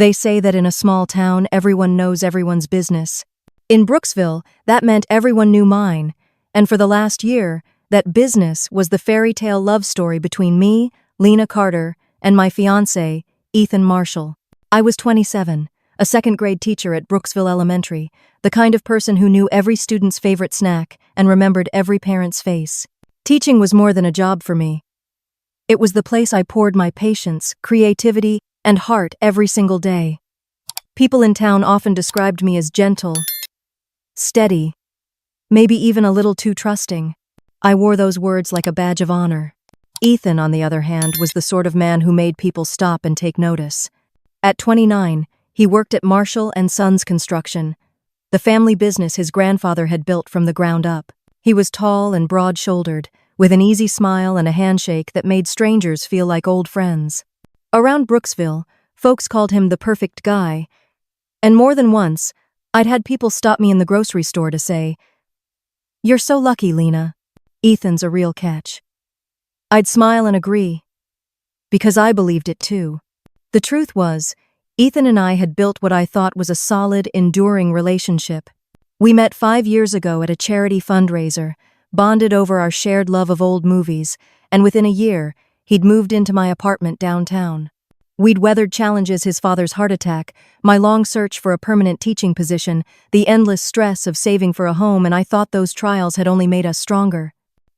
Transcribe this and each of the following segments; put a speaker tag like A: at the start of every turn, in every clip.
A: They say that in a small town, everyone knows everyone's business. In Brooksville, that meant everyone knew mine, and for the last year, that business was the fairy tale love story between me, Lena Carter, and my fiancé, Ethan Marshall. I was 27, a second-grade teacher at Brooksville Elementary, the kind of person who knew every student's favorite snack and remembered every parent's face. Teaching was more than a job for me. It was the place I poured my patience, creativity, and heart every single day. People in town often described me as gentle, steady, maybe even a little too trusting. I wore those words like a badge of honor. Ethan, on the other hand, was the sort of man who made people stop and take notice. At 29, he worked at Marshall & Sons Construction, the family business his grandfather had built from the ground up. He was tall and broad-shouldered, with an easy smile and a handshake that made strangers feel like old friends. Around Brooksville, folks called him the perfect guy, and more than once, I'd had people stop me in the grocery store to say, "You're so lucky, Lena. Ethan's a real catch." I'd smile and agree, because I believed it too. The truth was, Ethan and I had built what I thought was a solid, enduring relationship. We met 5 years ago at a charity fundraiser, bonded over our shared love of old movies, and within a year, he'd moved into my apartment downtown. We'd weathered challenges: his father's heart attack, my long search for a permanent teaching position, the endless stress of saving for a home, and I thought those trials had only made us stronger.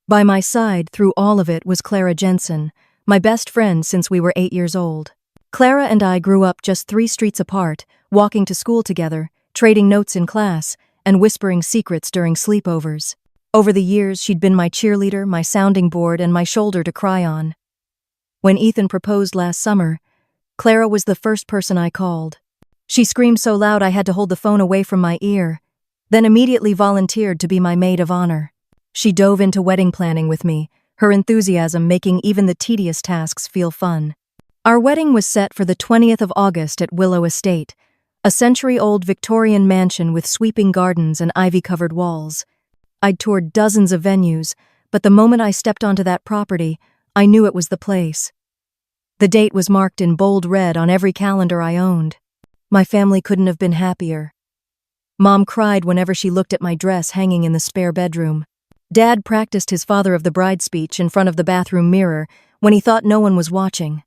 A: By my side, through all of it, was Clara Jensen, my best friend since we were 8 years old. Clara and I grew up just 3 streets apart, walking to school together, trading notes in class, and whispering secrets during sleepovers. Over the years, she'd been my cheerleader, my sounding board, and my shoulder to cry on. When Ethan proposed last summer, Clara was the first person I called. She screamed so loud I had to hold the phone away from my ear, then immediately volunteered to be my maid of honor. She dove into wedding planning with me, her enthusiasm making even the tedious tasks feel fun. Our wedding was set for the 20th of August at Willow Estate, a century-old Victorian mansion with sweeping gardens and ivy-covered walls. I'd toured dozens of venues, but the moment I stepped onto that property, I knew it was the place. The date was marked in bold red on every calendar I owned. My family couldn't have been happier. Mom cried whenever she looked at my dress hanging in the spare bedroom. Dad practiced his father of the bride speech in front of the bathroom mirror when he thought no one was watching.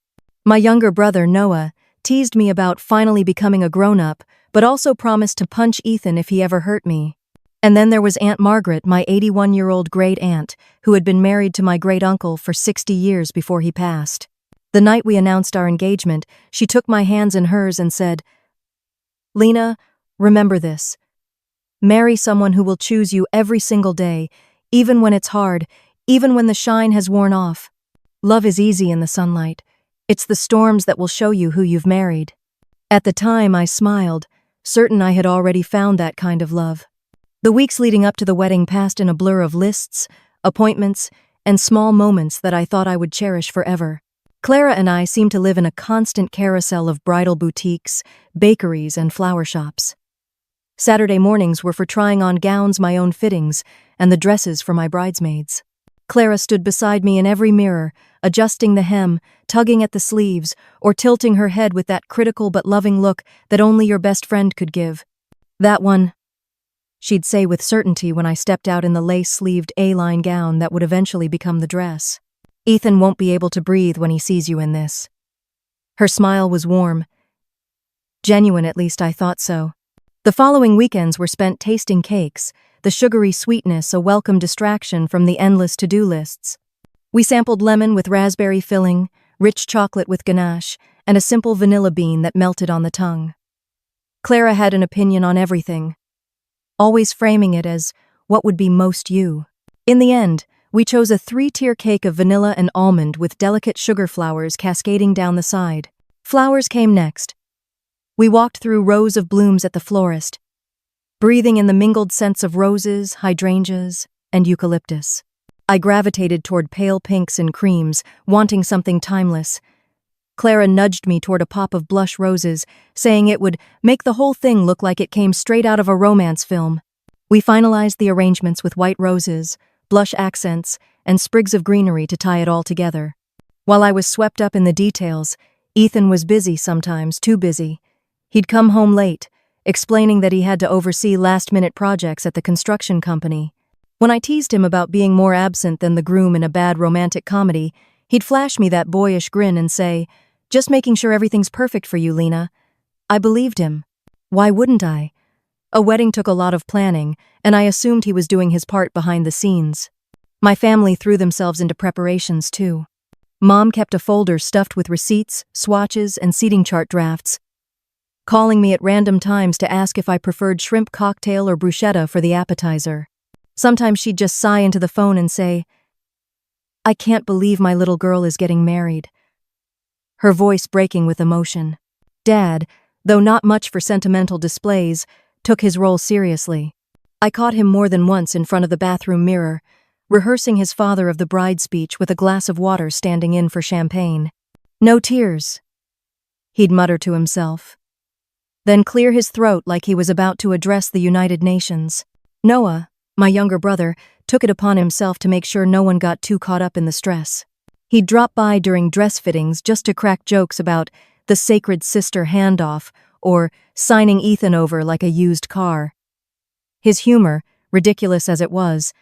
A: My younger brother, Noah, teased me about finally becoming a grown-up, but also promised to punch Ethan if he ever hurt me. And then there was Aunt Margaret, my 81-year-old great-aunt, who had been married to my great-uncle for 60 years before he passed. The night we announced our engagement, she took my hands in hers and said, "Lena, remember this. Marry someone who will choose you every single day, even when it's hard, even when the shine has worn off. Love is easy in the sunlight. It's the storms that will show you who you've married." At the time, I smiled, certain I had already found that kind of love. The weeks leading up to the wedding passed in a blur of lists, appointments, and small moments that I thought I would cherish forever. Clara and I seemed to live in a constant carousel of bridal boutiques, bakeries, and flower shops. Saturday mornings were for trying on gowns, my own fittings, and the dresses for my bridesmaids. Clara stood beside me in every mirror, adjusting the hem, tugging at the sleeves, or tilting her head with that critical but loving look that only your best friend could give. "That one," she'd say with certainty when I stepped out in the lace-sleeved A-line gown that would eventually become the dress. "Ethan won't be able to breathe when he sees you in this." Her smile was warm. Genuine, at least I thought so. The following weekends were spent tasting cakes, the sugary sweetness a welcome distraction from the endless to-do lists. We sampled lemon with raspberry filling, rich chocolate with ganache, and a simple vanilla bean that melted on the tongue. Clara had an opinion on everything, always framing it as what would be most you. In the end, we chose a 3-tier cake of vanilla and almond with delicate sugar flowers cascading down the side. Flowers came next. We walked through rows of blooms at the florist, breathing in the mingled scents of roses, hydrangeas, and eucalyptus. I gravitated toward pale pinks and creams, wanting something timeless. Clara nudged me toward a pop of blush roses, saying it would make the whole thing look like it came straight out of a romance film. We finalized the arrangements with white roses, blush accents, and sprigs of greenery to tie it all together. While I was swept up in the details, Ethan was busy sometimes, too busy, He'd come home late, explaining that he had to oversee last-minute projects at the construction company. When I teased him about being more absent than the groom in a bad romantic comedy, he'd flash me that boyish grin and say, "Just making sure everything's perfect for you, Lena." I believed him. Why wouldn't I? A wedding took a lot of planning, and I assumed he was doing his part behind the scenes. My family threw themselves into preparations, too. Mom kept a folder stuffed with receipts, swatches, and seating chart drafts, calling me at random times to ask if I preferred shrimp cocktail or bruschetta for the appetizer. Sometimes she'd just sigh into the phone and say, "I can't believe my little girl is getting married," her voice breaking with emotion. Dad, though not much for sentimental displays, took his role seriously. I caught him more than once in front of the bathroom mirror, rehearsing his father of the bride speech with a glass of water standing in for champagne. "No tears," he'd mutter to himself, then clear his throat like he was about to address the United Nations. Noah, my younger brother, took it upon himself to make sure no one got too caught up in the stress. He'd drop by during dress fittings just to crack jokes about the sacred sister handoff or signing Ethan over like a used car. His humor, ridiculous as it was,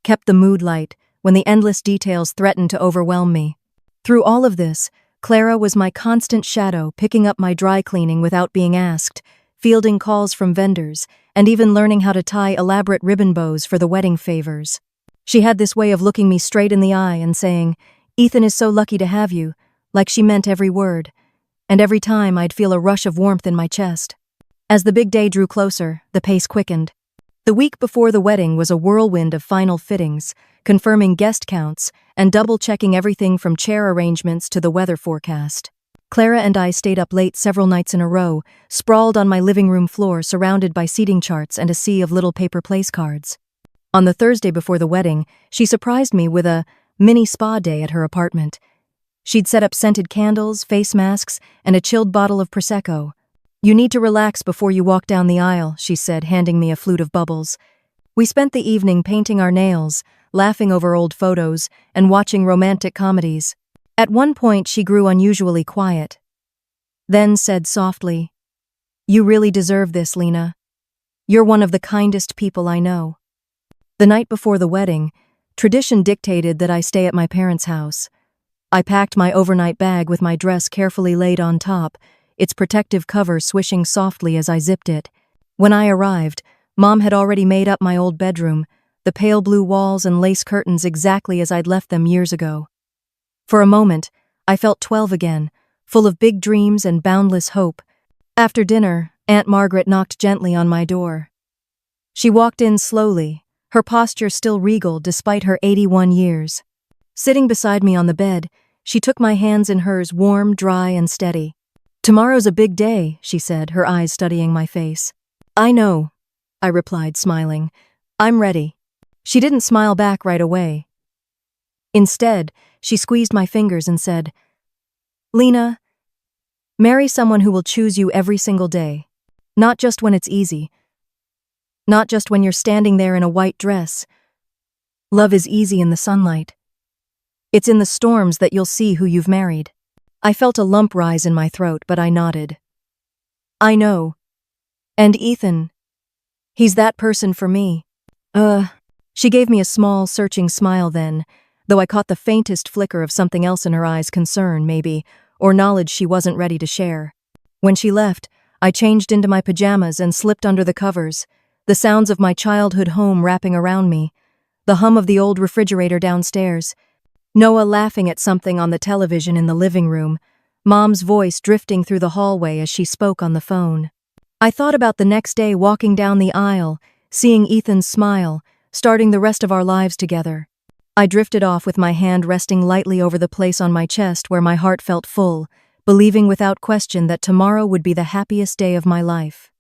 A: kept the mood light when the endless details threatened to overwhelm me. Through all of this, Clara was my constant shadow, picking up my dry cleaning without being asked, fielding calls from vendors, and even learning how to tie elaborate ribbon bows for the wedding favors. She had this way of looking me straight in the eye and saying, "Ethan is so lucky to have you," like she meant every word. And every time I'd feel a rush of warmth in my chest. As the big day drew closer, the pace quickened. The week before the wedding was a whirlwind of final fittings, confirming guest counts, and double-checking everything from chair arrangements to the weather forecast. Clara and I stayed up late several nights in a row, sprawled on my living room floor surrounded by seating charts and a sea of little paper place cards. On the Thursday before the wedding, she surprised me with a mini spa day at her apartment. She'd set up scented candles, face masks, and a chilled bottle of Prosecco. "You need to relax before you walk down the aisle," she said, handing me a flute of bubbles. We spent the evening painting our nails, laughing over old photos, and watching romantic comedies. At one point, she grew unusually quiet, then said softly, "You really deserve this, Lena. You're one of the kindest people I know." The night before the wedding, tradition dictated that I stay at my parents' house. I packed my overnight bag with my dress carefully laid on top, its protective cover swishing softly as I zipped it. When I arrived, Mom had already made up my old bedroom, the pale blue walls and lace curtains exactly as I'd left them years ago. For a moment, I felt 12 again, full of big dreams and boundless hope. After dinner, Aunt Margaret knocked gently on my door. She walked in slowly, her posture still regal despite her 81 years. Sitting beside me on the bed, she took my hands in hers, warm, dry, and steady. "Tomorrow's a big day," she said, her eyes studying my face. "I know," I replied, smiling. "I'm ready." She didn't smile back right away. Instead, she squeezed my fingers and said, "Lena, marry someone who will choose you every single day. Not just when it's easy. Not just when you're standing there in a white dress. Love is easy in the sunlight. It's in the storms that you'll see who you've married." I felt a lump rise in my throat, but I nodded. "I know. And Ethan, he's that person for me." She gave me a small, searching smile then, though I caught the faintest flicker of something else in her eyes, concern, maybe, or knowledge she wasn't ready to share. When she left, I changed into my pajamas and slipped under the covers, the sounds of my childhood home wrapping around me, the hum of the old refrigerator downstairs, Noah laughing at something on the television in the living room, Mom's voice drifting through the hallway as she spoke on the phone. I thought about the next day walking down the aisle, seeing Ethan's smile, starting the rest of our lives together. I drifted off with my hand resting lightly over the place on my chest where my heart felt full, believing without question that tomorrow would be the happiest day of my life.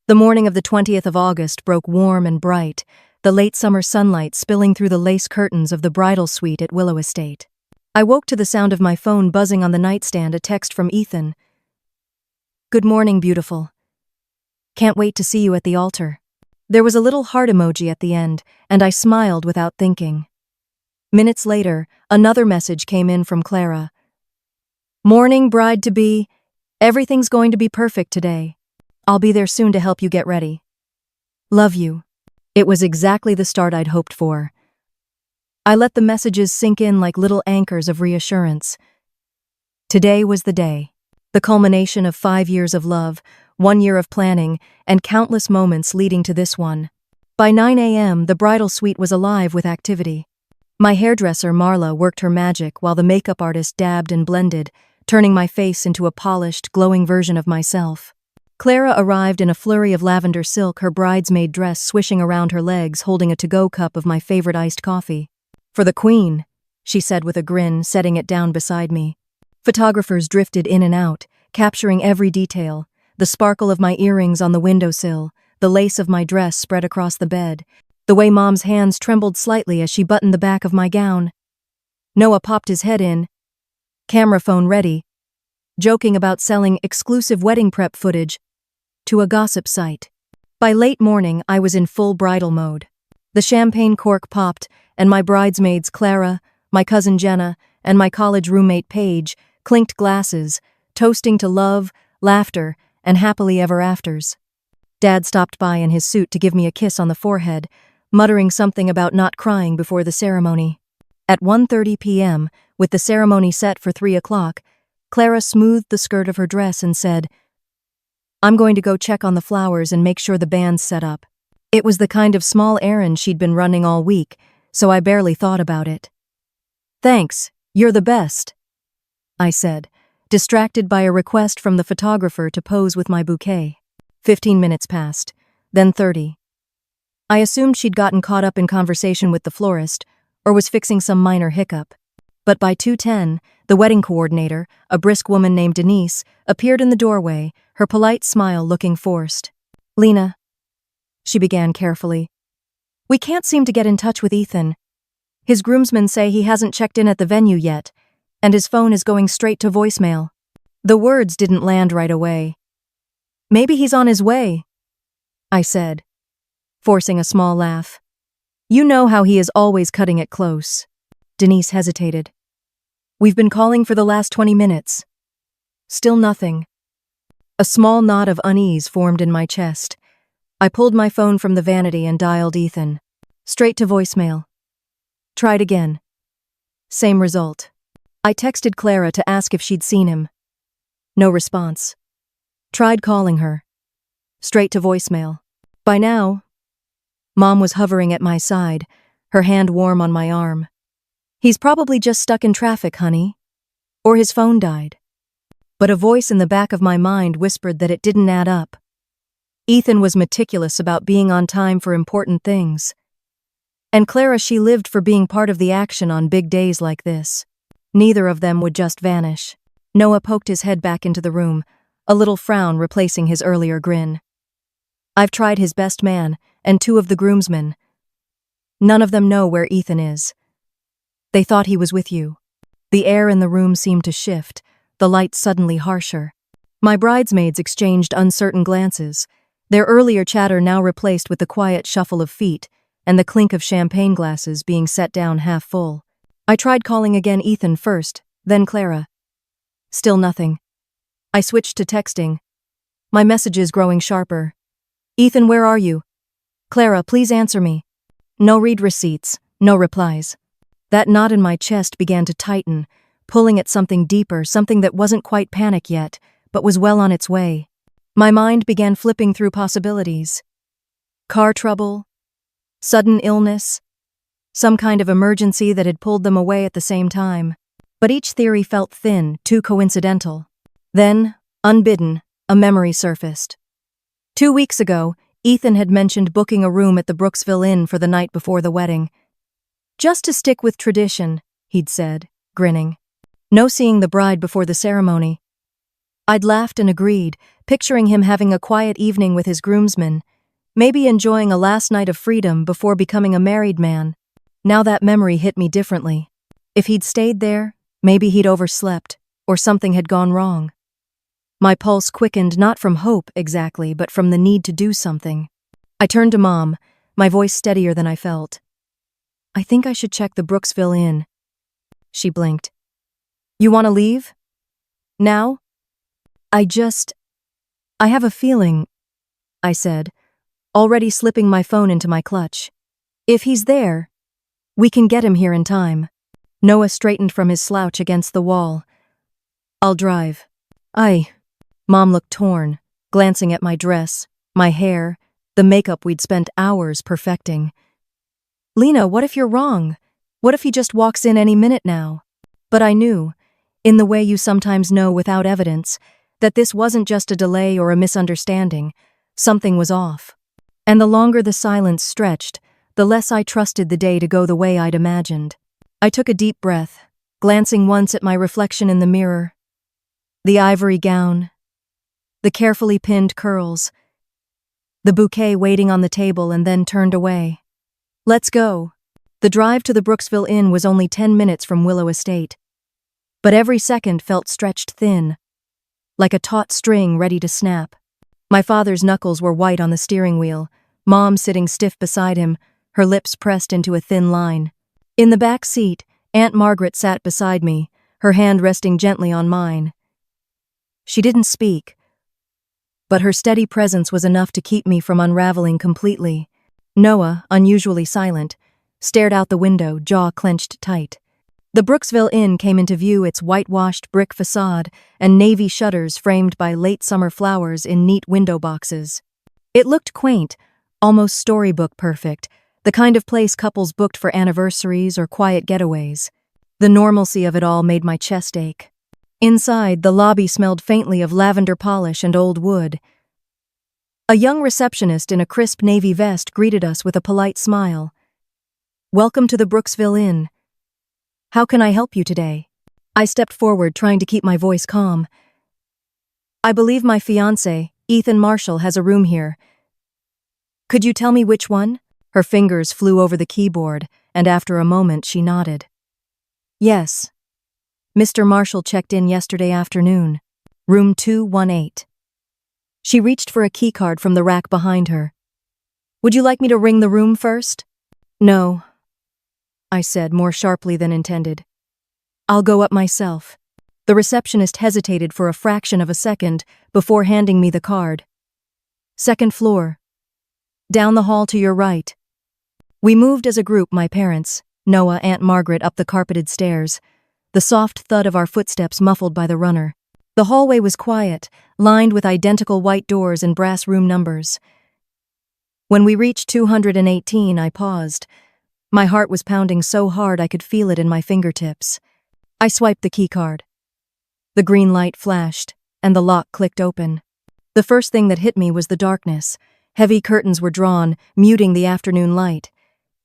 A: The morning of the 20th of August broke warm and bright, the late summer sunlight spilling through the lace curtains of the bridal suite at Willow Estate. I woke to the sound of my phone buzzing on the nightstand, a text from Ethan. "Good morning, beautiful. Can't wait to see you at the altar." There was a little heart emoji at the end, and I smiled without thinking. Minutes later, another message came in from Clara. "Morning, bride-to-be. Everything's going to be perfect today. I'll be there soon to help you get ready. Love you. It was exactly the start I'd hoped for. I let the messages sink in like little anchors of reassurance. Today was the day. The culmination of 5 years of love, 1 year of planning, and countless moments leading to this one. By 9 a.m., the bridal suite was alive with activity. My hairdresser, Marla, worked her magic while the makeup artist dabbed and blended, turning my face into a polished, glowing version of myself. Clara arrived in a flurry of lavender silk, her bridesmaid dress swishing around her legs, holding a to-go cup of my favorite iced coffee. For the queen, she said with a grin, setting it down beside me. Photographers drifted in and out, capturing every detail, the sparkle of my earrings on the windowsill, the lace of my dress spread across the bed, the way Mom's hands trembled slightly as she buttoned the back of my gown. Noah popped his head in, camera phone ready, joking about selling exclusive wedding prep footage to a gossip site. By late morning, I was in full bridal mode. The champagne cork popped, and my bridesmaids Clara, my cousin Jenna, and my college roommate Paige clinked glasses, toasting to love, laughter, and happily ever afters. Dad stopped by in his suit to give me a kiss on the forehead, muttering something about not crying before the ceremony. At 1:30 p.m., with the ceremony set for 3 o'clock, Clara smoothed the skirt of her dress and said, "I'm going to go check on the flowers and make sure the band's set up." It was the kind of small errand she'd been running all week, so I barely thought about it. "Thanks, you're the best," I said, distracted by a request from the photographer to pose with my bouquet. 15 minutes passed, then 30. I assumed she'd gotten caught up in conversation with the florist, or was fixing some minor hiccup. But by 2:10, the wedding coordinator, a brisk woman named Denise, appeared in the doorway, her polite smile looking forced. "Lena," she began carefully, "we can't seem to get in touch with Ethan. His groomsmen say he hasn't checked in at the venue yet, and his phone is going straight to voicemail." The words didn't land right away. "Maybe he's on his way," I said, forcing a small laugh. "You know how he is always cutting it close." Denise hesitated. "We've been calling for the last 20 minutes. Still nothing." A small knot of unease formed in my chest. I pulled my phone from the vanity and dialed Ethan. Straight to voicemail. Tried again. Same result. I texted Clara to ask if she'd seen him. No response. Tried calling her. Straight to voicemail. By now, Mom was hovering at my side, her hand warm on my arm. "He's probably just stuck in traffic, honey. Or his phone died." But a voice in the back of my mind whispered that it didn't add up. Ethan was meticulous about being on time for important things. And Clara, she lived for being part of the action on big days like this. Neither of them would just vanish. Noah poked his head back into the room, a little frown replacing his earlier grin. "I've tried his best man, and 2 of the groomsmen. None of them know where Ethan is. They thought he was with you." The air in the room seemed to shift, the lights suddenly harsher. My bridesmaids exchanged uncertain glances, their earlier chatter now replaced with the quiet shuffle of feet and the clink of champagne glasses being set down half full. I tried calling again Ethan first, then Clara. Still nothing. I switched to texting, my messages growing sharper. "Ethan, where are you? Clara, please answer me." No read receipts, no replies. That knot in my chest began to tighten, pulling at something deeper, something that wasn't quite panic yet, but was well on its way. My mind began flipping through possibilities. Car trouble, sudden illness, some kind of emergency that had pulled them away at the same time. But each theory felt thin, too coincidental. Then, unbidden, a memory surfaced. 2 weeks ago, Ethan had mentioned booking a room at the Brooksville Inn for the night before the wedding. "Just to stick with tradition," he'd said, grinning. "No seeing the bride before the ceremony." I'd laughed and agreed, picturing him having a quiet evening with his groomsmen, maybe enjoying a last night of freedom before becoming a married man. Now that memory hit me differently. If he'd stayed there, maybe he'd overslept, or something had gone wrong. My pulse quickened, not from hope exactly, but from the need to do something. I turned to Mom, my voice steadier than I felt. "I think I should check the Brooksville Inn." She blinked. "You want to leave? Now?" I have a feeling," I said, already slipping my phone into my clutch. If he's there, we can get him here in time. Noah straightened from his slouch against the wall. I'll drive. Mom looked torn, glancing at my dress, my hair, the makeup we'd spent hours perfecting. Lena, what if you're wrong? What if he just walks in any minute now? But I knew, in the way you sometimes know without evidence, that this wasn't just a delay or a misunderstanding. Something was off. And the longer the silence stretched, the less I trusted the day to go the way I'd imagined. I took a deep breath, glancing once at my reflection in the mirror. The ivory gown, the carefully pinned curls, the bouquet waiting on the table, and then turned away. Let's go. The drive to the Brooksville Inn was only 10 minutes from Willow Estate. But every second felt stretched thin, like a taut string ready to snap. My father's knuckles were white on the steering wheel, Mom sitting stiff beside him, her lips pressed into a thin line. In the back seat, Aunt Margaret sat beside me, her hand resting gently on mine. She didn't speak, but her steady presence was enough to keep me from unraveling completely. Noah, unusually silent, stared out the window, jaw clenched tight. The Brooksville Inn came into view, its whitewashed brick facade and navy shutters framed by late summer flowers in neat window boxes. It looked quaint, almost storybook perfect, the kind of place couples booked for anniversaries or quiet getaways. The normalcy of it all made my chest ache. Inside, the lobby smelled faintly of lavender polish and old wood. A young receptionist in a crisp navy vest greeted us with a polite smile. Welcome to the Brooksville Inn. How can I help you today? I stepped forward, trying to keep my voice calm. I believe my fiancé, Ethan Marshall, has a room here. Could you tell me which one? Her fingers flew over the keyboard, and after a moment she nodded. Yes. Mr. Marshall checked in yesterday afternoon. Room 218. She reached for a keycard from the rack behind her. Would you like me to ring the room first? No, I said more sharply than intended. I'll go up myself. The receptionist hesitated for a fraction of a second before handing me the card. Second floor. Down the hall to your right. We moved as a group, my parents, Noah, Aunt Margaret, up the carpeted stairs, the soft thud of our footsteps muffled by the runner. The hallway was quiet, lined with identical white doors and brass room numbers. When we reached 218, I paused. My heart was pounding so hard I could feel it in my fingertips. I swiped the keycard. The green light flashed, and the lock clicked open. The first thing that hit me was the darkness. Heavy curtains were drawn, muting the afternoon light.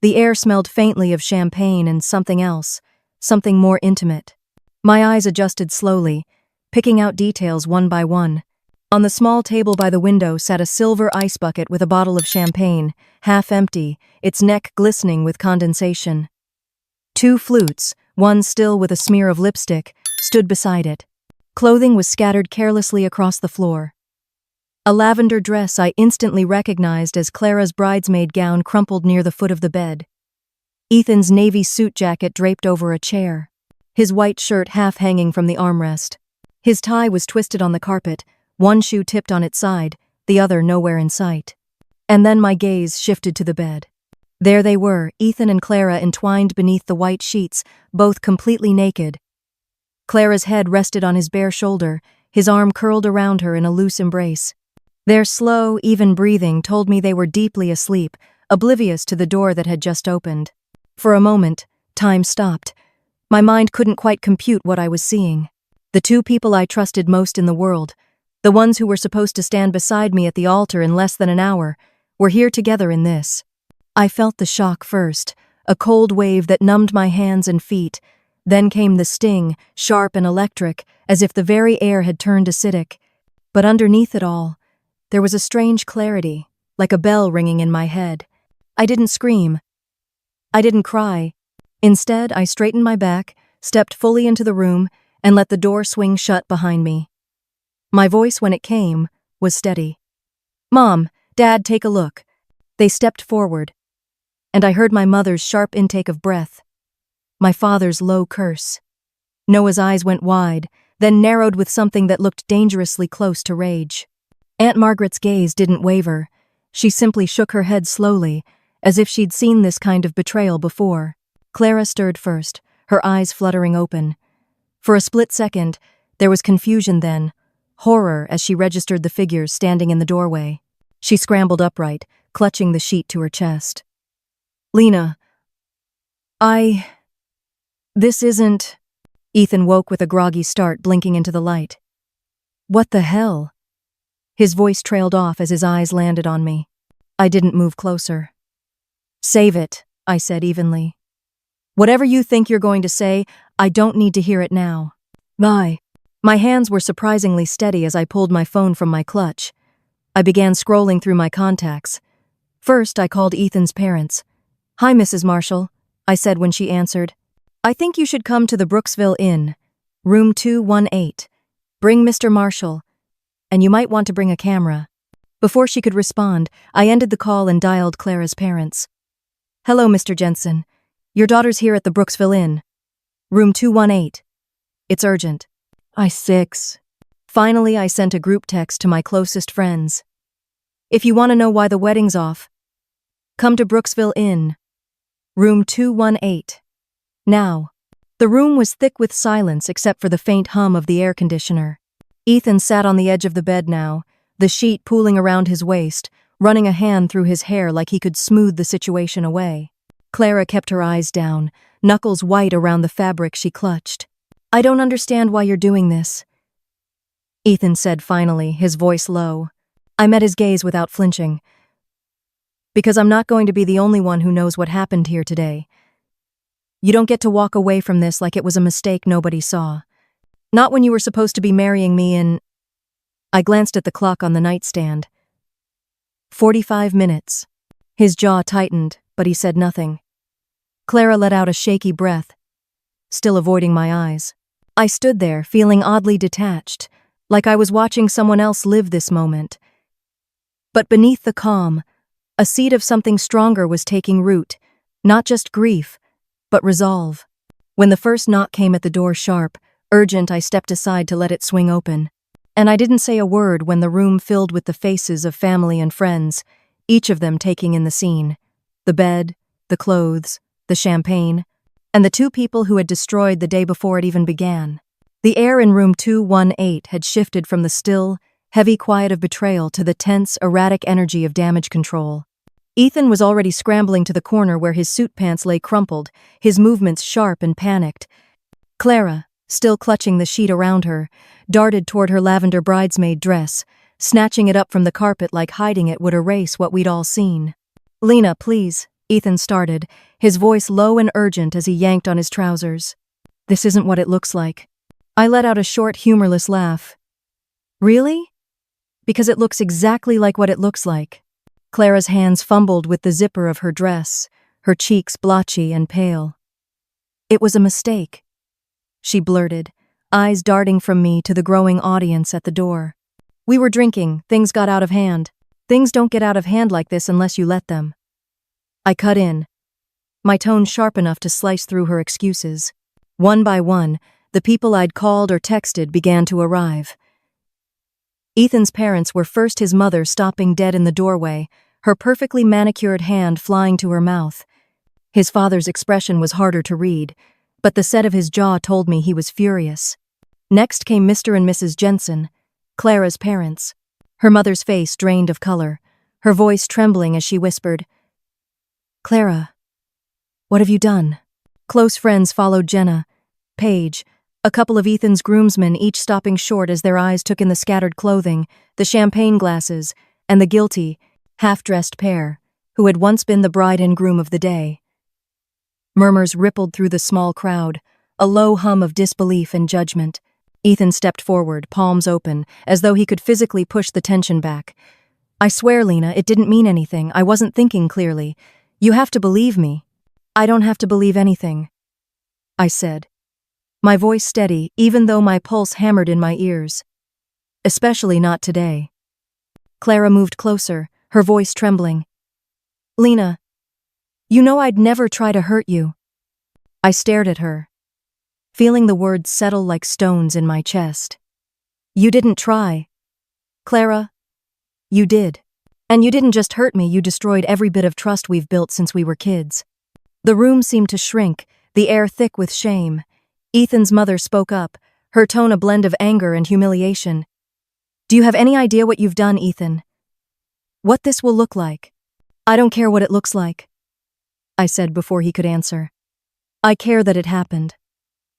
A: The air smelled faintly of champagne and something else, something more intimate. My eyes adjusted slowly, picking out details one by one. On the small table by the window sat a silver ice bucket with a bottle of champagne, half empty, its neck glistening with condensation. 2 flutes, one still with a smear of lipstick, stood beside it. Clothing was scattered carelessly across the floor. A lavender dress I instantly recognized as Clara's bridesmaid gown crumpled near the foot of the bed. Ethan's navy suit jacket draped over a chair, his white shirt half hanging from the armrest. His tie was twisted on the carpet, one shoe tipped on its side, the other nowhere in sight. And then my gaze shifted to the bed. There they were, Ethan and Clara entwined beneath the white sheets, both completely naked. Clara's head rested on his bare shoulder, his arm curled around her in a loose embrace. Their slow, even breathing told me they were deeply asleep, oblivious to the door that had just opened. For a moment, time stopped. My mind couldn't quite compute what I was seeing. The 2 people I trusted most in the world, the ones who were supposed to stand beside me at the altar in less than an hour, were here together in this. I felt the shock first, a cold wave that numbed my hands and feet. Then came the sting, sharp and electric, as if the very air had turned acidic. But underneath it all, there was a strange clarity, like a bell ringing in my head. I didn't scream. I didn't cry. Instead, I straightened my back, stepped fully into the room, and let the door swing shut behind me. My voice, when it came, was steady. Mom, Dad, take a look. They stepped forward, and I heard my mother's sharp intake of breath, my father's low curse. Noah's eyes went wide, then narrowed with something that looked dangerously close to rage. Aunt Margaret's gaze didn't waver. She simply shook her head slowly, as if she'd seen this kind of betrayal before. Clara stirred first, her eyes fluttering open. For a split second, there was confusion then, horror as she registered the figures standing in the doorway. She scrambled upright, clutching the sheet to her chest. "Lena, this isn't—" Ethan woke with a groggy start, blinking into the light. "What the hell?" His voice trailed off as his eyes landed on me. I didn't move closer. "Save it," I said evenly. "Whatever you think you're going to say, I don't need to hear it now." Bye. My hands were surprisingly steady as I pulled my phone from my clutch. I began scrolling through my contacts. First, I called Ethan's parents. "Hi, Mrs. Marshall," I said when she answered. "I think you should come to the Brooksville Inn, room 218. Bring Mr. Marshall. And you might want to bring a camera." Before she could respond, I ended the call and dialed Clara's parents. "Hello, Mr. Jensen. Your daughter's here at the Brooksville Inn. Room 218. It's urgent." Finally, I sent a group text to my closest friends. "If you want to know why the wedding's off, come to Brooksville Inn. Room 218. Now." The room was thick with silence except for the faint hum of the air conditioner. Ethan sat on the edge of the bed now, the sheet pooling around his waist, running a hand through his hair like he could smooth the situation away. Clara kept her eyes down, knuckles white around the fabric she clutched. "I don't understand why you're doing this," Ethan said finally, his voice low. I met his gaze without flinching. "Because I'm not going to be the only one who knows what happened here today. You don't get to walk away from this like it was a mistake nobody saw. Not when you were supposed to be marrying me in—" I glanced at the clock on the nightstand. 45 minutes. His jaw tightened, but he said nothing. Clara let out a shaky breath, still avoiding my eyes. I stood there, feeling oddly detached, like I was watching someone else live this moment. But beneath the calm, a seed of something stronger was taking root, not just grief, but resolve. When the first knock came at the door sharp, urgent, I stepped aside to let it swing open. And I didn't say a word when the room filled with the faces of family and friends, each of them taking in the scene. The bed, the clothes, the champagne, and the two people who had destroyed the day before it even began. The air in room 218 had shifted from the still, heavy quiet of betrayal to the tense, erratic energy of damage control. Ethan was already scrambling to the corner where his suit pants lay crumpled, his movements sharp and panicked. Clara, still clutching the sheet around her, darted toward her lavender bridesmaid dress, snatching it up from the carpet like hiding it would erase what we'd all seen. "Lena, please," Ethan started, his voice low and urgent as he yanked on his trousers. "This isn't what it looks like." I let out a short, humorless laugh. "Really?" "Because it looks exactly like what it looks like." Clara's hands fumbled with the zipper of her dress, her cheeks blotchy and pale. "It was a mistake," she blurted, eyes darting from me to the growing audience at the door. "We were drinking, things got out of hand. Things don't get out of hand like this unless you let them." I cut in, my tone sharp enough to slice through her excuses. One by one, the people I'd called or texted began to arrive. Ethan's parents were first, his mother stopping dead in the doorway, her perfectly manicured hand flying to her mouth. His father's expression was harder to read, but the set of his jaw told me he was furious. Next came Mr. and Mrs. Jensen, Clara's parents. Her mother's face drained of color, her voice trembling as she whispered, "Clara, what have you done?" Close friends followed: Jenna, Paige, a couple of Ethan's groomsmen, each stopping short as their eyes took in the scattered clothing, the champagne glasses, and the guilty, half-dressed pair, who had once been the bride and groom of the day. Murmurs rippled through the small crowd, a low hum of disbelief and judgment. Ethan stepped forward, palms open, as though he could physically push the tension back. "I swear, Lena, it didn't mean anything. I wasn't thinking clearly. You have to believe me." "I don't have to believe anything," I said, my voice steady even though my pulse hammered in my ears. "Especially not today." Clara moved closer, her voice trembling. "Lena, you know I'd never try to hurt you." I stared at her, feeling the words settle like stones in my chest. "You didn't try." "Clara, You did. And you didn't just hurt me, you destroyed every bit of trust we've built since we were kids. The room seemed to shrink, the air thick with shame. Ethan's mother spoke up, her tone a blend of anger and humiliation. Do you have any idea what you've done, Ethan? What this will look like? I don't care what it looks like, I said before he could answer. I care that it happened.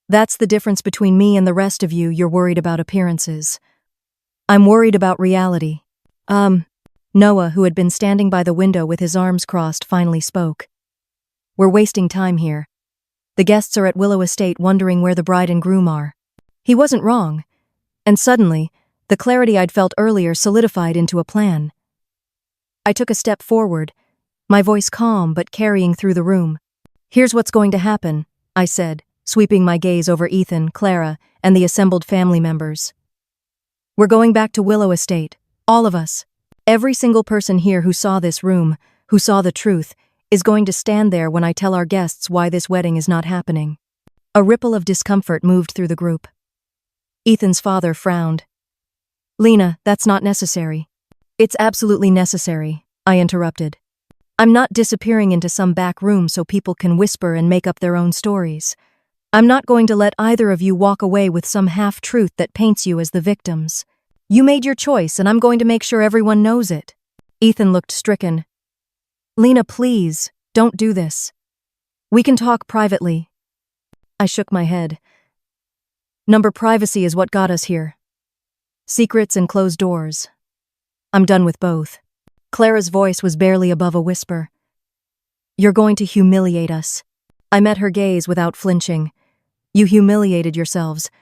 A: That's the difference between me and the rest of you. You're worried about appearances. I'm worried about reality. Noah, who had been standing by the window with his arms crossed, finally spoke. We're wasting time here. The guests are at Willow Estate wondering where the bride and groom are. He wasn't wrong. And suddenly, the clarity I'd felt earlier solidified into a plan. I took a step forward, my voice calm but carrying through the room. Here's what's going to happen, I said, sweeping my gaze over Ethan, Clara, and the assembled family members. We're going back to Willow Estate, all of us. Every single person here who saw this room, who saw the truth, is going to stand there when I tell our guests why this wedding is not happening. A ripple of discomfort moved through the group. Ethan's father frowned. Lena, that's not necessary. It's absolutely necessary, I interrupted. I'm not disappearing into some back room so people can whisper and make up their own stories. I'm not going to let either of you walk away with some half-truth that paints you as the victims. You made your choice, and I'm going to make sure everyone knows it. Ethan looked stricken. Lena, please, don't do this. We can talk privately. I shook my head. Privacy is what got us here. Secrets and closed doors. I'm done with both. Clara's voice was barely above a whisper. You're going to humiliate us. I met her gaze without flinching. You humiliated yourselves.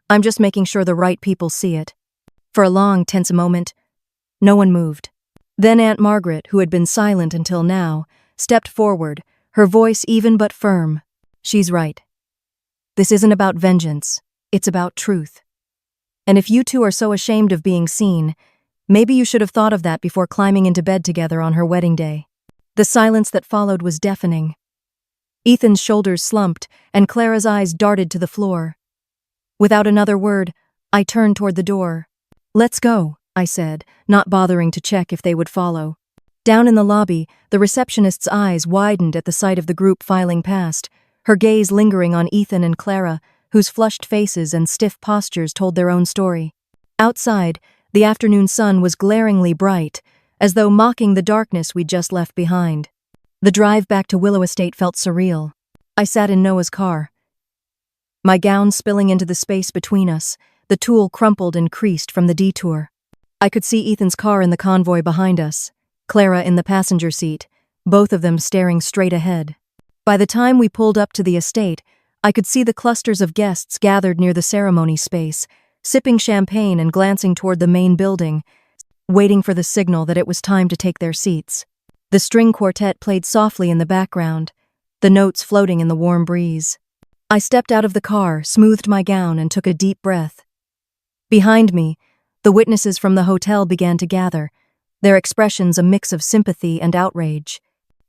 A: I'm just making sure the right people see it. For a long, tense moment, no one moved. Then Aunt Margaret, who had been silent until now, stepped forward, her voice even but firm. She's right. This isn't about vengeance. It's about truth. And if you two are so ashamed of being seen, maybe you should have thought of that before climbing into bed together on her wedding day. The silence that followed was deafening. Ethan's shoulders slumped, and Clara's eyes darted to the floor. Without another word, I turned toward the door. Let's go, I said, not bothering to check if they would follow. Down in the lobby, the receptionist's eyes widened at the sight of the group filing past, her gaze lingering on Ethan and Clara, whose flushed faces and stiff postures told their own story. Outside, the afternoon sun was glaringly bright, as though mocking the darkness we'd just left behind. The drive back to Willow Estate felt surreal. I sat in Noah's car, my gown spilling into the space between us, the tool crumpled and creased from the detour. I could see Ethan's car in the convoy behind us, Clara in the passenger seat, both of them staring straight ahead. By the time we pulled up to the estate, I could see the clusters of guests gathered near the ceremony space, sipping champagne and glancing toward the main building, waiting for the signal that it was time to take their seats. The string quartet played softly in the background, the notes floating in the warm breeze. I stepped out of the car, smoothed my gown, and took a deep breath. Behind me, the witnesses from the hotel began to gather, their expressions a mix of sympathy and outrage.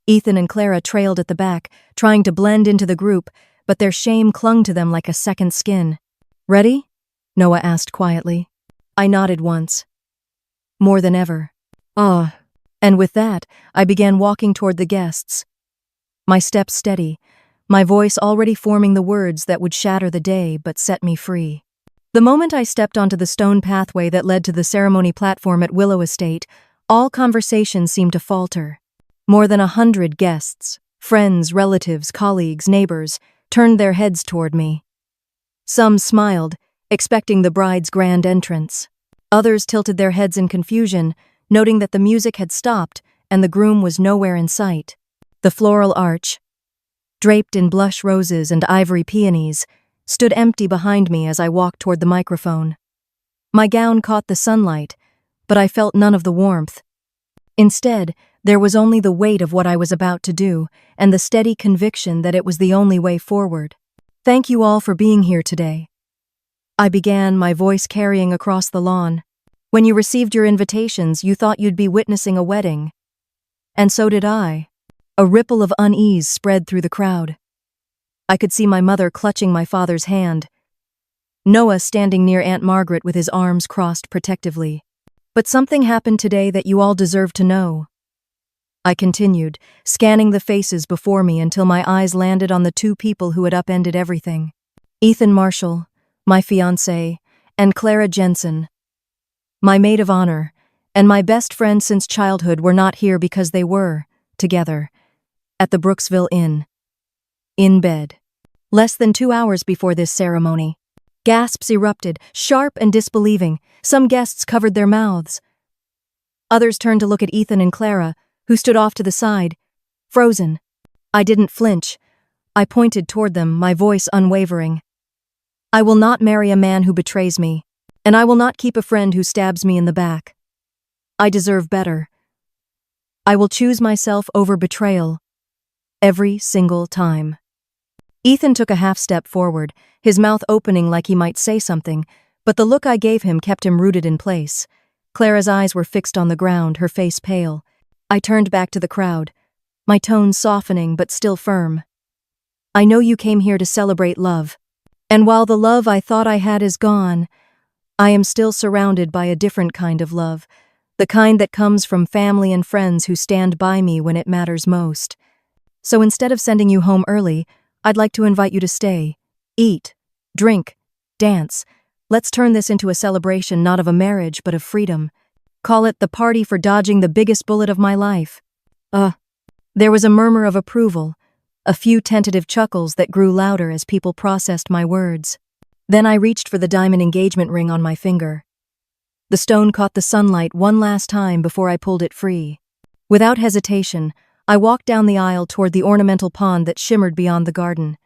A: Ethan and Clara trailed at the back, trying to blend into the group, but their shame clung to them like a second skin. Ready? Noah asked quietly. I nodded once. More than ever. And with that, I began walking toward the guests. My steps steady, my voice already forming the words that would shatter the day but set me free. The moment I stepped onto the stone pathway that led to the ceremony platform at Willow Estate, all conversation seemed to falter. More than 100 guests, friends, relatives, colleagues, neighbors, turned their heads toward me. Some smiled, expecting the bride's grand entrance. Others tilted their heads in confusion, noting that the music had stopped and the groom was nowhere in sight. The floral arch, draped in blush roses and ivory peonies, stood empty behind me as I walked toward the microphone. My gown caught the sunlight, but I felt none of the warmth. Instead, there was only the weight of what I was about to do and the steady conviction that it was the only way forward. Thank you all for being here today. I began, my voice carrying across the lawn. When you received your invitations, you thought you'd be witnessing a wedding. And so did I. A ripple of unease spread through the crowd. I could see my mother clutching my father's hand, Noah standing near Aunt Margaret with his arms crossed protectively. But something happened today that you all deserve to know. I continued, scanning the faces before me until my eyes landed on the two people who had upended everything. Ethan Marshall, my fiancé, and Clara Jensen, my maid of honor, and my best friend since childhood were not here because they were, together, at the Brooksville Inn. In bed. Less than 2 hours before this ceremony. Gasps erupted, sharp and disbelieving. Some guests covered their mouths. Others turned to look at Ethan and Clara, who stood off to the side, frozen. I didn't flinch. I pointed toward them, my voice unwavering. I will not marry a man who betrays me, and I will not keep a friend who stabs me in the back. I deserve better. I will choose myself over betrayal. Every single time. Ethan took a half step forward, his mouth opening like he might say something, but the look I gave him kept him rooted in place. Clara's eyes were fixed on the ground, her face pale. I turned back to the crowd, my tone softening but still firm. I know you came here to celebrate love, and while the love I thought I had is gone, I am still surrounded by a different kind of love, the kind that comes from family and friends who stand by me when it matters most. So instead of sending you home early, I'd like to invite you to stay, eat, drink, dance. Let's turn this into a celebration not of a marriage but of freedom. Call it the party for dodging the biggest bullet of my life. There was a murmur of approval, a few tentative chuckles that grew louder as people processed my words. Then I reached for the diamond engagement ring on my finger. The stone caught the sunlight one last time before I pulled it free. Without hesitation, I walked down the aisle toward the ornamental pond that shimmered beyond the garden.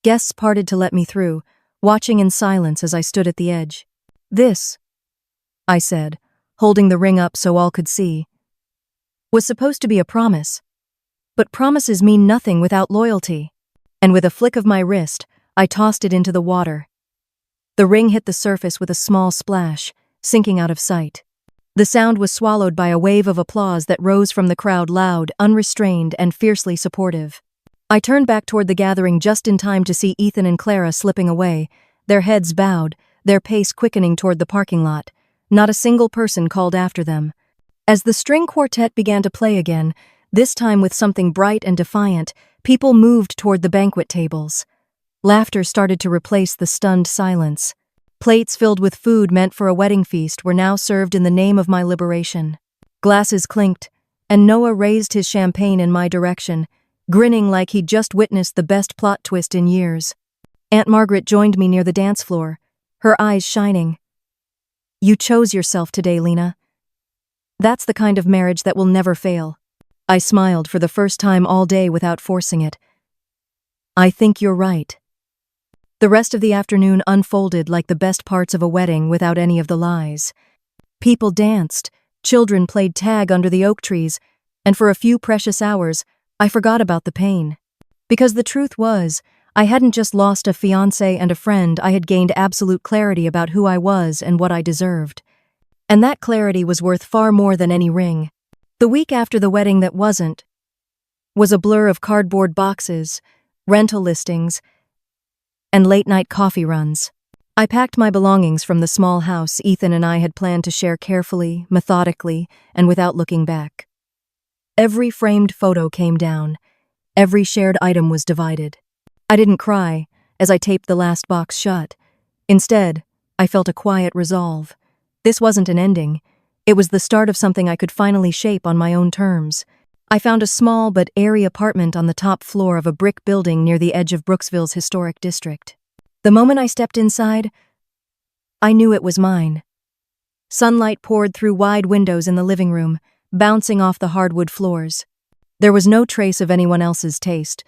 A: Guests parted to let me through, watching in silence as I stood at the edge. This, I said, holding the ring up so all could see, was supposed to be a promise. But promises mean nothing without loyalty. And with a flick of my wrist, I tossed it into the water. The ring hit the surface with a small splash, sinking out of sight. The sound was swallowed by a wave of applause that rose from the crowd, loud, unrestrained, and fiercely supportive. I turned back toward the gathering just in time to see Ethan and Clara slipping away, their heads bowed, their pace quickening toward the parking lot. Not a single person called after them. As the string quartet began to play again, this time with something bright and defiant, people moved toward the banquet tables. Laughter started to replace the stunned silence. Plates filled with food meant for a wedding feast were now served in the name of my liberation. Glasses clinked, and Noah raised his champagne in my direction, grinning like he'd just witnessed the best plot twist in years. Aunt Margaret joined me near the dance floor, her eyes shining. You chose yourself today, Lena. That's the kind of marriage that will never fail. I smiled for the first time all day without forcing it. I think you're right. The rest of the afternoon unfolded like the best parts of a wedding without any of the lies. People danced, children played tag under the oak trees, and for a few precious hours, I forgot about the pain. Because the truth was, I hadn't just lost a fiancé and a friend, I had gained absolute clarity about who I was and what I deserved. And that clarity was worth far more than any ring. The week after the wedding that wasn't was a blur of cardboard boxes, rental listings, and late-night coffee runs. I packed my belongings from the small house Ethan and I had planned to share carefully, methodically, and without looking back. Every framed photo came down. Every shared item was divided. I didn't cry as I taped the last box shut. Instead, I felt a quiet resolve. This wasn't an ending. It was the start of something I could finally shape on my own terms. I found a small but airy apartment on the top floor of a brick building near the edge of Brooksville's historic district. The moment I stepped inside, I knew it was mine. Sunlight poured through wide windows in the living room, bouncing off the hardwood floors. There was no trace of anyone else's taste,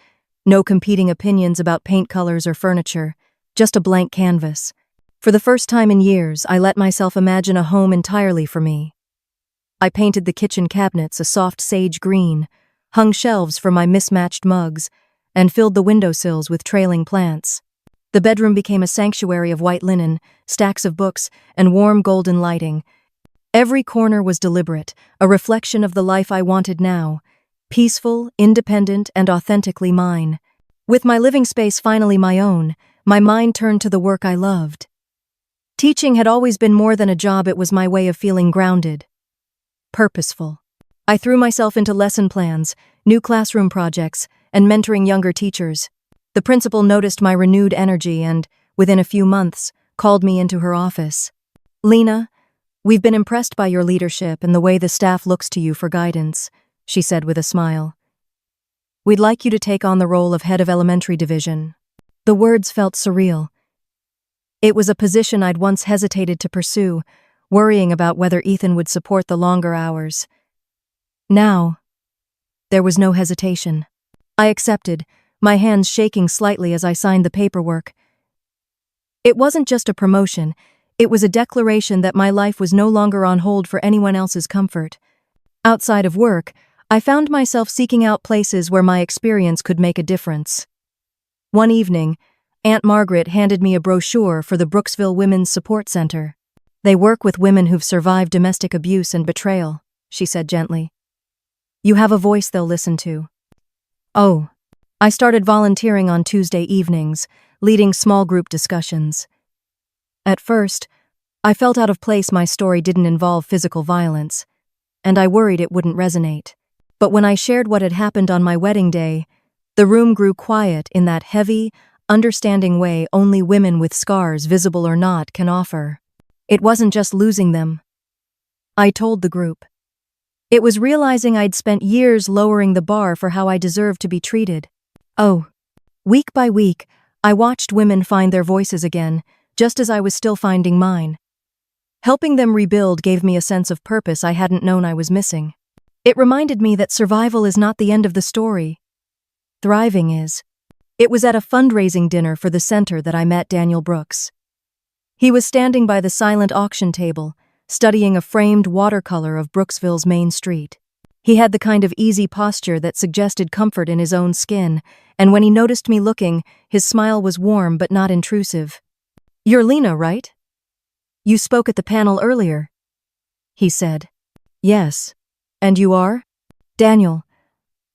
A: no competing opinions about paint colors or furniture, just a blank canvas. For the first time in years, I let myself imagine a home entirely for me. I painted the kitchen cabinets a soft sage green, hung shelves for my mismatched mugs, and filled the windowsills with trailing plants. The bedroom became a sanctuary of white linen, stacks of books, and warm golden lighting. Every corner was deliberate, a reflection of the life I wanted now, peaceful, independent, and authentically mine. With my living space finally my own, my mind turned to the work I loved. Teaching had always been more than a job, it was my way of feeling grounded, purposeful. I threw myself into lesson plans, new classroom projects, and mentoring younger teachers. The principal noticed my renewed energy and, within a few months, called me into her office. "Lena, we've been impressed by your leadership and the way the staff looks to you for guidance," she said with a smile. "We'd like you to take on the role of head of elementary division." The words felt surreal. It was a position I'd once hesitated to pursue, worrying about whether Ethan would support the longer hours. Now, there was no hesitation. I accepted, my hands shaking slightly as I signed the paperwork. It wasn't just a promotion, it was a declaration that my life was no longer on hold for anyone else's comfort. Outside of work, I found myself seeking out places where my experience could make a difference. One evening, Aunt Margaret handed me a brochure for the Brooksville Women's Support Center. "They work with women who've survived domestic abuse and betrayal," she said gently. "You have a voice they'll listen to." Oh, I started volunteering on Tuesday evenings, leading small group discussions. At first, I felt out of place. My story didn't involve physical violence, and I worried it wouldn't resonate. But when I shared what had happened on my wedding day, the room grew quiet in that heavy, understanding way only women with scars, visible or not, can offer. It wasn't just losing them, I told the group. It was realizing I'd spent years lowering the bar for how I deserved to be treated. Oh, week by week, I watched women find their voices again, just as I was still finding mine. Helping them rebuild gave me a sense of purpose I hadn't known I was missing. It reminded me that survival is not the end of the story. Thriving is. It was at a fundraising dinner for the center that I met Daniel Brooks. He was standing by the silent auction table, studying a framed watercolor of Brooksville's main street. He had the kind of easy posture that suggested comfort in his own skin, and when he noticed me looking, his smile was warm but not intrusive. "You're Lena, right? You spoke at the panel earlier," he said. "Yes. And you are?" "Daniel.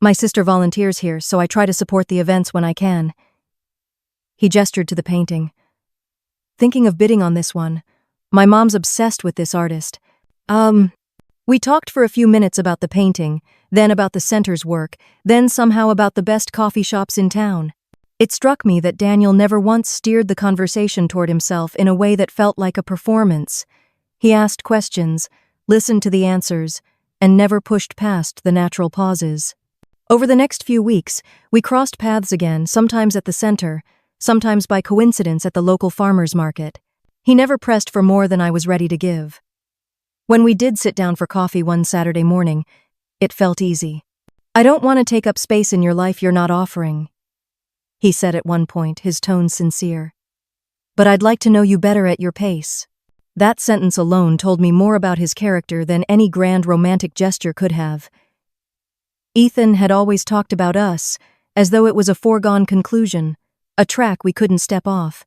A: My sister volunteers here, so I try to support the events when I can." He gestured to the painting. "Thinking of bidding on this one. My mom's obsessed with this artist." We talked for a few minutes about the painting, then about the center's work, then somehow about the best coffee shops in town. It struck me that Daniel never once steered the conversation toward himself in a way that felt like a performance. He asked questions, listened to the answers, and never pushed past the natural pauses. Over the next few weeks, we crossed paths again, sometimes at the center, sometimes by coincidence at the local farmers market. He never pressed for more than I was ready to give. When we did sit down for coffee one Saturday morning, it felt easy. "I don't want to take up space in your life you're not offering," he said at one point, his tone sincere. "But I'd like to know you better at your pace." That sentence alone told me more about his character than any grand romantic gesture could have. Ethan had always talked about us, as though it was a foregone conclusion, a track we couldn't step off.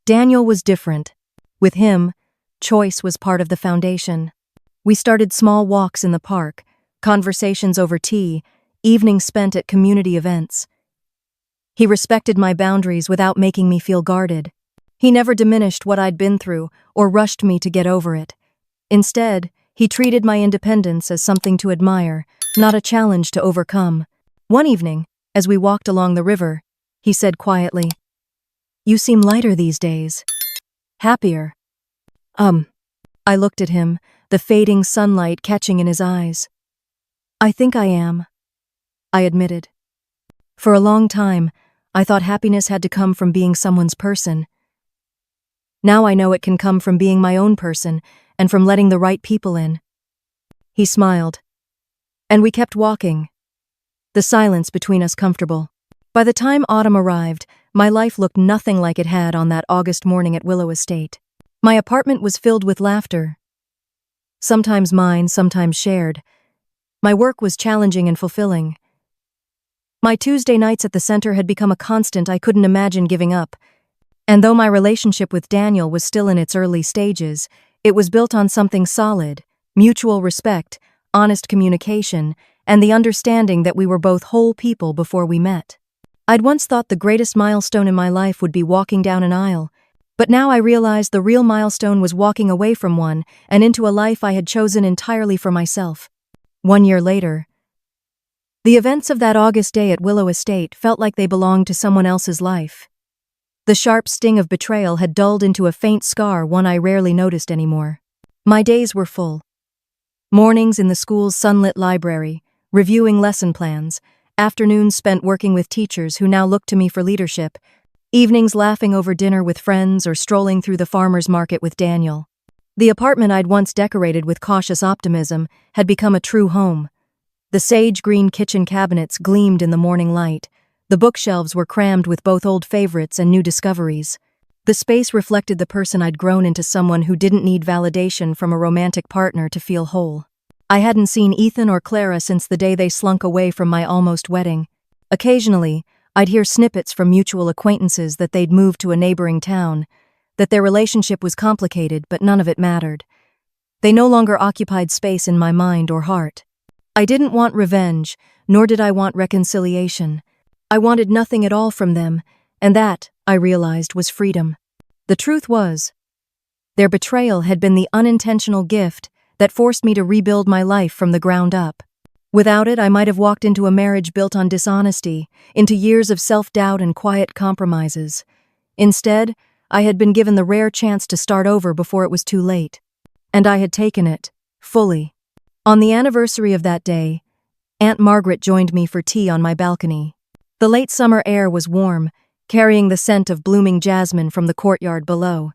A: Daniel was different. With him, choice was part of the foundation. We started small walks in the park, conversations over tea, evenings spent at community events. He respected my boundaries without making me feel guarded. He never diminished what I'd been through or rushed me to get over it. Instead, he treated my independence as something to admire, not a challenge to overcome. One evening, as we walked along the river, he said quietly, "You seem lighter these days. Happier." I looked at him, the fading sunlight catching in his eyes. "I think I am," I admitted. For a long time, I thought happiness had to come from being someone's person. Now I know it can come from being my own person and from letting the right people in. He smiled, and we kept walking, the silence between us comfortable. By the time autumn arrived, my life looked nothing like it had on that August morning at Willow Estate. My apartment was filled with laughter. Sometimes mine, sometimes shared. My work was challenging and fulfilling. My Tuesday nights at the center had become a constant I couldn't imagine giving up. And though my relationship with Daniel was still in its early stages, it was built on something solid, mutual respect, honest communication, and the understanding that we were both whole people before we met. I'd once thought the greatest milestone in my life would be walking down an aisle. But now I realized the real milestone was walking away from one and into a life I had chosen entirely for myself. 1 year later, the events of that August day at Willow Estate felt like they belonged to someone else's life. The sharp sting of betrayal had dulled into a faint scar, one I rarely noticed anymore. My days were full. Mornings in the school's sunlit library, reviewing lesson plans, afternoons spent working with teachers who now looked to me for leadership, evenings laughing over dinner with friends or strolling through the farmer's market with Daniel. The apartment I'd once decorated with cautious optimism had become a true home. The sage-green kitchen cabinets gleamed in the morning light. The bookshelves were crammed with both old favorites and new discoveries. The space reflected the person I'd grown into, someone who didn't need validation from a romantic partner to feel whole. I hadn't seen Ethan or Clara since the day they slunk away from my almost wedding. Occasionally, I'd hear snippets from mutual acquaintances that they'd moved to a neighboring town, that their relationship was complicated, but none of it mattered. They no longer occupied space in my mind or heart. I didn't want revenge, nor did I want reconciliation. I wanted nothing at all from them, and that, I realized, was freedom. The truth was, their betrayal had been the unintentional gift that forced me to rebuild my life from the ground up. Without it, I might have walked into a marriage built on dishonesty, into years of self-doubt and quiet compromises. Instead, I had been given the rare chance to start over before it was too late. And I had taken it, fully. On the anniversary of that day, Aunt Margaret joined me for tea on my balcony. The late summer air was warm, carrying the scent of blooming jasmine from the courtyard below.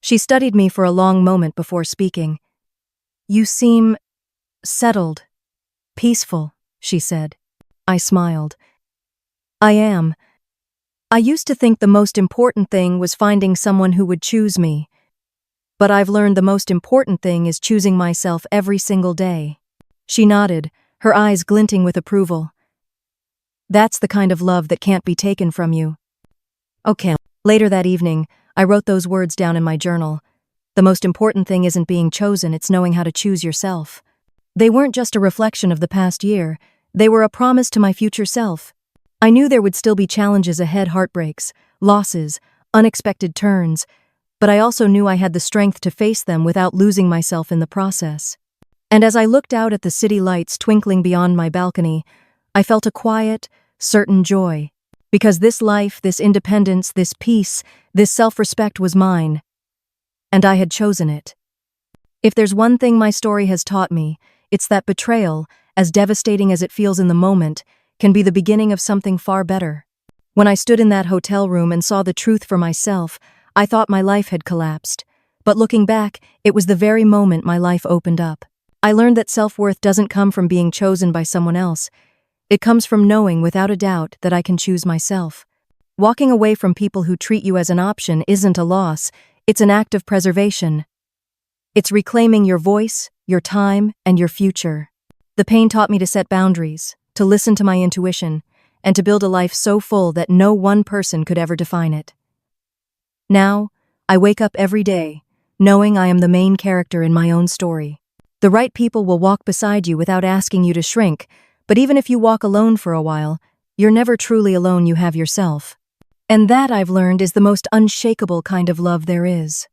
A: She studied me for a long moment before speaking. "You seem settled, peaceful," she said. I smiled. "I am. I used to think the most important thing was finding someone who would choose me. But I've learned the most important thing is choosing myself every single day." She nodded, her eyes glinting with approval. "That's the kind of love that can't be taken from you." Okay. Later that evening, I wrote those words down in my journal. The most important thing isn't being chosen, it's knowing how to choose yourself. They weren't just a reflection of the past year, they were a promise to my future self. I knew there would still be challenges ahead, heartbreaks, losses, unexpected turns, but I also knew I had the strength to face them without losing myself in the process. And as I looked out at the city lights twinkling beyond my balcony, I felt a quiet, certain joy. Because this life, this independence, this peace, this self-respect was mine. And I had chosen it. If there's one thing my story has taught me, it's that betrayal, as devastating as it feels in the moment, can be the beginning of something far better. When I stood in that hotel room and saw the truth for myself, I thought my life had collapsed. But looking back, it was the very moment my life opened up. I learned that self-worth doesn't come from being chosen by someone else. It comes from knowing without a doubt that I can choose myself. Walking away from people who treat you as an option isn't a loss, it's an act of preservation. It's reclaiming your voice, your time, and your future. The pain taught me to set boundaries, to listen to my intuition, and to build a life so full that no one person could ever define it. Now, I wake up every day, knowing I am the main character in my own story. The right people will walk beside you without asking you to shrink, but even if you walk alone for a while, you're never truly alone, you have yourself. And that, I've learned, is the most unshakable kind of love there is.